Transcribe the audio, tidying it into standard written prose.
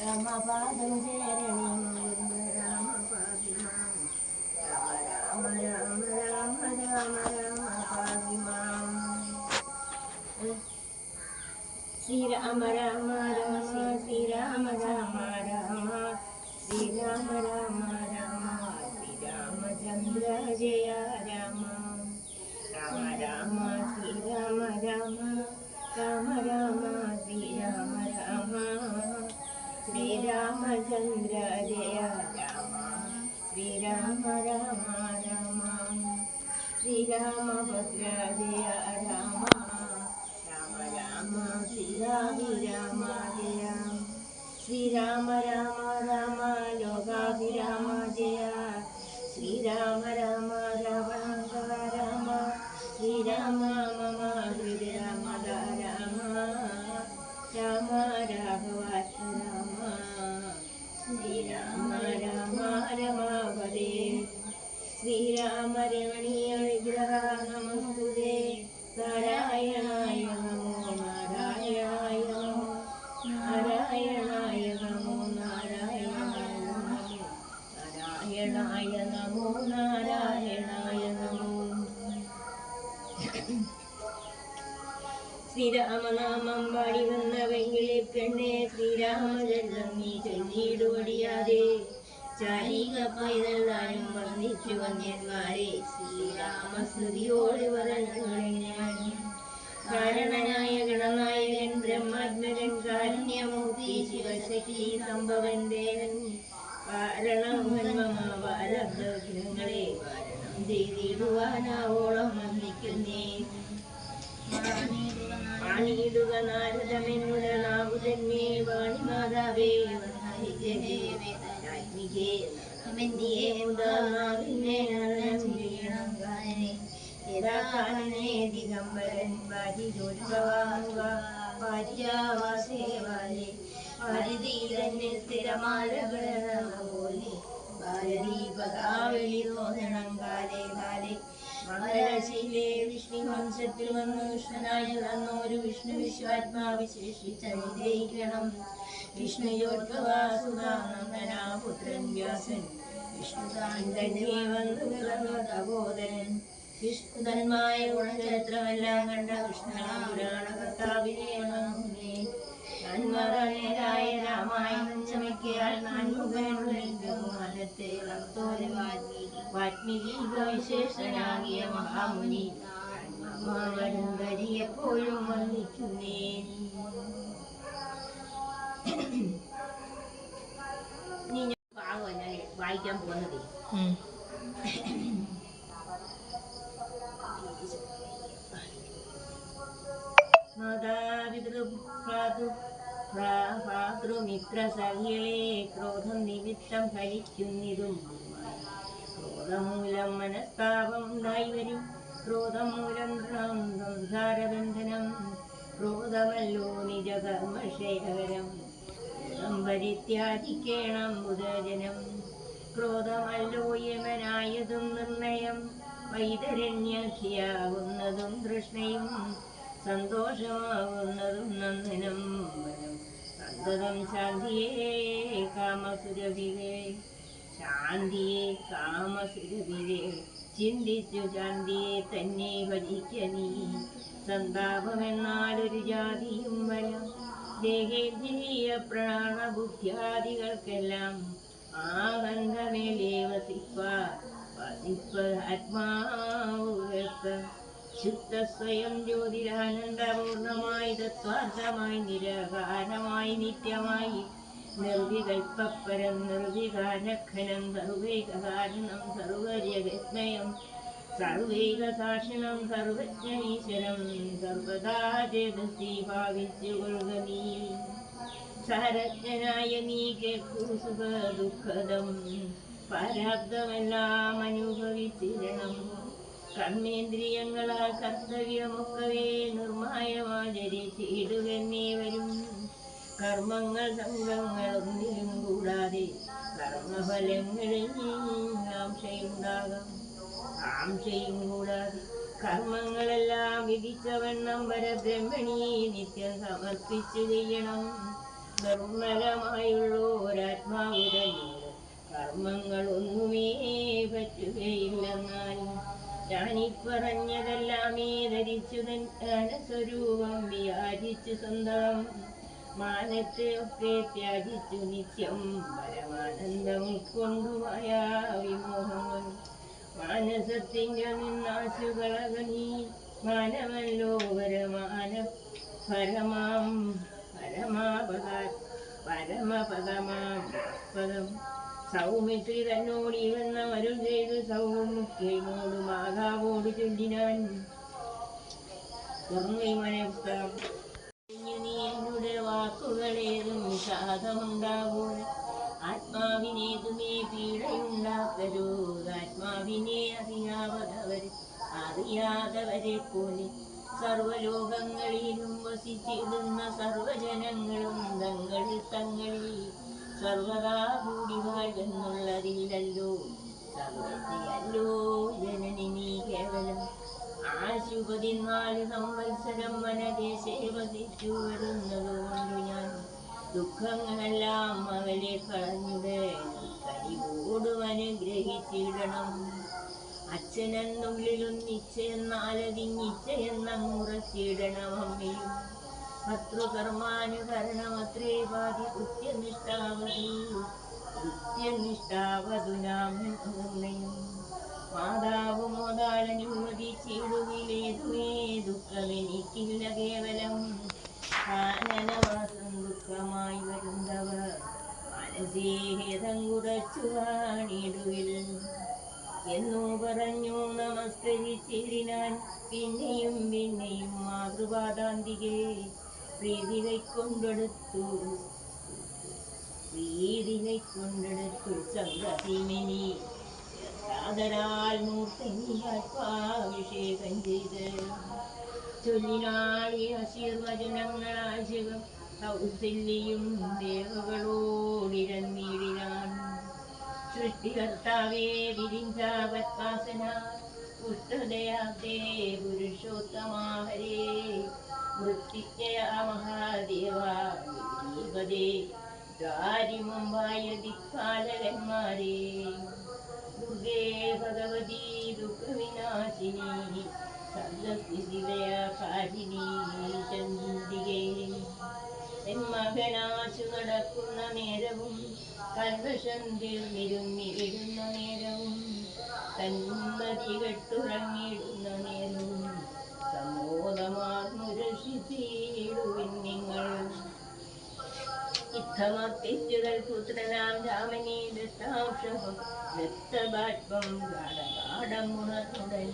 രാമപാദം ചേരണി രാമപാദിമാം രാമ രാമ രാമ രാമ രാമ പാദിമാം ശ്രീരാമ രാമ രാമ ശ്രീരാമ രാമ രാമ ശ്രീരാമ രാമ രാമ ശ്രീരാമചന്ദ്ര ജയ രാമ രാമ രാമ ശ്രീരാമ രാമ രാമ രാമ ശ്രീരാമ രാമ ശ്രീരാമചന്ദ്ര ജയ രാമ ശ്രീരാമ രാമ രാമ ശ്രീരാമഭദ്ര ജയ രാമ രാമ രാമ ശ്രീരാമ ജയ ശ്രീരാമ രാമ രാമ ലോകാഭിരാമ ജയ ശ്രീരാമ രാമ രാമ രാമ ശ്രീരാമ മമ ഹൃദയമ രാമ രാമ രാഘവാത്മ രാമ ശ്രീരാമ രാമ രമാപദേ ശ്രീരാമ രമണീയ വിഗ്രഹ നമസ്തുതേ നാരായണായ നമോ നാരായണായ നമോ നാരായണായ നമോ നാരായണായ നമോ നാരായണായ നമോ നാരായണായ നമോ ശ്രീരാമനാമം പാടി വന്ന വെങ്കിളി പെണ്ണെ ശ്രീരാമചന്ദ്രൻ നീ ചൊല്ലിയിടുപടിയാതെ ചാരിക പൈതല്ലാരും വർണ്ണിച്ചു വന്യന്മാരെ ശ്രീരാമസ്തുതിയോട് പറഞ്ഞുകഴിഞ്ഞാൻ കാരണനായ ഗണനായകൻ ബ്രഹ്മാത്മകൻ കാരുണ്യമൂർത്തി ശിവശക്തി സംഭവൻ ദേവൻ കാരണം ബാലഭ്രങ്ങളെ വാരണം ചെയ്തിടുവാനാവോളം വന്ദിക്കുന്നേ വാണിയിടുക നാരദമെന്നുട നാവു തന്നെ വാണിമാതാവേ ദിഗംബരൻ വാരിജോത്സവാമുക ഭാര്യാവാസേവാലെ ഭാരതി തന്നെ സ്ഥിരമാലപോലെ ഭാരതി പദാവലി തോന്നണം കാലേ കാലേ മംഗളശീലേ വിഷ്ണുവംശത്തിൽ വന്നു കൃഷ്ണനായി വന്നൊരു വിഷ്ണു വിശ്വാത്മാവിശേഷിച്ച വിജയിക്കണം വിഷ്ണുയോദ്ഭവാസുധാനന്ദനാ പുത്രൻ വ്യാസൻ വിഷ്ണുതാൻ തന്നെ വന്നു പിറന്നു തപോധനൻ വിഷ്ണുതന്മായ ഗുണചരിത്രമെല്ലാം കണ്ട കൃഷ്ണപുരാണ കർത്താവിനെ നന്മകനേരായ രാമായണം ചമയ്ക്കയാൽ നാൻമുഖനുള്ള ബഹുമാനത്തെ വളർത്തോല വാൽമീകി വിശേഷനാകിയ മഹാമുനി വരുന്തരി എപ്പോഴും വന്നിക്കുന്നേ നീ ഭാഗമല്ല വായിക്കാൻ പോകുന്നത് ഭാതൃമിത്രസഖ്യളെ ക്രോധം നിമിത്തം ഭരിക്കുന്നതും ക്രോധമൂലം മനസ്താപം ഉണ്ടായി വരും ക്രോധം മൂലം സംസാരബന്ധനം ക്രോധമല്ലോ നിജകർമ്മക്ഷയകരം പരിത്യാജിക്കേണം ബുധജനം ക്രോധമല്ലോ യമനായതും നിർണയം വൈതരണ്യഖിയാവുന്നതും തൃഷ്ണയും സന്തോഷമാവുന്നതും നന്ദനം സന്തതം ശാന്തിയേ കാമസുരഭിരേ ശാന്തിയെ കാമസുരഭിരേ ചിന്തിച്ചു ശാന്തിയെ തന്നെ ഭജിക്കനീ സന്താപമെന്നാലൊരു ജാതിയും വരാം ദേഹേന്ദ്രിയ പ്രാണബുദ്ധ്യാദികൾക്കെല്ലാം ആനന്ദമേലേ വസിപ്പ ആത്മാവുക ശുദ്ധ സ്വയം ജ്യോതിരാനന്ദപൂർണമായി തത്വാർത്ഥമായി നിരാകാരമായി നിത്യമായി നിർവികൽപ്പരം നിർവികാരഖനം സർവൈകാരണം സർവജഗത്മയം സർവൈകസാക്ഷിണം സർവജ്ഞനീശ്വരം സർവദാ ചേതസി ഭാവിച്ചുകൊള്ളുക നീ. സാരജ്ഞനായ നീ കേൾക്കൂ സുഖ ദുഃഖദം പ്രാരാബ്ദമെല്ലാം അനുഭവിച്ചിരണം. കർമ്മേന്ദ്രിയങ്ങളാൽ കർത്തവ്യമൊക്കവേ നിർമായമാചരിച്ചിടുകന്നേ വരും. കർമ്മങ്ങൾ സംഘങ്ങളൊന്നിലും കൂടാതെ കർമ്മഫലങ്ങളിൽ ആംശയുണ്ടാകാം. ആംശയും കൂടാതെ കർമ്മങ്ങളെല്ലാം വിധിച്ചവണ്ണം പരബ്രഹ്മണി നിത്യം സമർപ്പിച്ചു ചെയ്യണം. നിർമ്മലമായുള്ളോരാത്മാവ് തന്നോട് കർമ്മങ്ങളൊന്നുമേ പറ്റുകയില്ലെന്നാലും ഞാനിപ്പറഞ്ഞതെല്ലാമേ ധരിച്ചു സ്വരൂപം വിയാചിച്ചു സ്വന്തം മാനത്തെ ഒക്കെ ത്യാജിച്ചു നിത്യം പരമാനന്ദം ഉൾക്കൊണ്ടുമായ വിമോഹങ്ങൾ മാനസത്തിൻ്റെ നിന്നാശുകളക നീ. മാനമല്ലോ പരമപദമാം പദം സൗമിത്രി തന്നോട് ഇവന്ന അരുൾ ചെയ്ത് സൗമുഖ്യനോട് മാതാവോട് ചൊല്ലിനാൻ. പുസ്തകം നീ എന്നുടെ വാക്കുകളേതും വിഷാദമുണ്ടാകൂടെ. ആത്മാവിനേതുമേ പീഡയുണ്ടാക്കരോ. ആത്മാവിനെ അറിയാതവരെ പോലെ സർവലോകങ്ങളിലും വസിച്ചിടുന്ന സർവജനങ്ങളും തങ്ങളിൽ സർവദാ കൂടി വാഴുന്നുള്ളതില്ലല്ലോ. സർവജ്ഞയല്ലോ ജനനി നീ കേവലം. 14 സംവത്സരം വനദേശേ വസിച്ചു വരുന്നതുകൊണ്ട് ഞാൻ ദുഃഖങ്ങളെല്ലാം അവരെ കളഞ്ഞുടെ കഴിവോടും അനുഗ്രഹിച്ചിടണം. അച്ഛനെന്നുള്ളിലൊന്നിച്ചെന്നാലതിഞ്ഞിച്ചയെന്നുറച്ചിടണം. അമ്മയും ഭർത്തൃകർമാനുകരണമത്രേ പാതി കൃത്യനിഷ്ഠാവതു നാം നിർണയം. മാതാവ് മോദാലനുമതിച്ചിടുവിലേതുമേ ദുഃഖമെനിക്കില്ല കേവലം. കാനനവാസം ദുഃഖമായി വരുന്നവർ മനസ്സേഹേതം കുറച്ചു കാണിടുവിൽ എന്നു പറഞ്ഞു നമസ്കരിച്ചിടിനാൻ. പിന്നെയും പിന്നെയും മാതൃപാദാന്തികെ പ്രീതി കൈക്കൊണ്ടെടുത്തു സംഗതിമിനി സാദരാൽ മൂർത്തനിയാത്മാഭിഷേകം ചെയ്ത് ചൊല്ലിനാളി ആശീർവചനങ്ങളാൽ ശിവം കൗസല്യയും ദേവകളോടിരന്നിടിനാൻ. സൃഷ്ടികർത്താവേ വിരിഞ്ച പത്മാസന പുഷ്ടദയാബ്ദേ പുരുഷോത്തമാഹരേ മൃത്യുജയ മഹാദേവേ ദ്വാരിമുമ്പായ ദിക്പാലകന്മാരേ ദുർഗേ ഭഗവതി ദുഃഖവിനാശിനി സർവസ്ഥിതിലയകാരിണി ചണ്ഡികേ. മകനാശു നടക്കുന്ന നേരവും കൽവശം തീർന്നിരുന്നിടുന്ന നേരവും തന്മതി കെട്ടുറങ്ങിയിടുന്ന നേരവും സമോദമാർന്നുരക്ഷിച്ചിടുവിൻ നിങ്ങൾ. ഇത്തമർത്തിച്ചുകൾ പുത്രനാം രാമനെ ദത്താംശം ദത്തബാഷ്പം ഗാഠമുണർന്നുടൻ.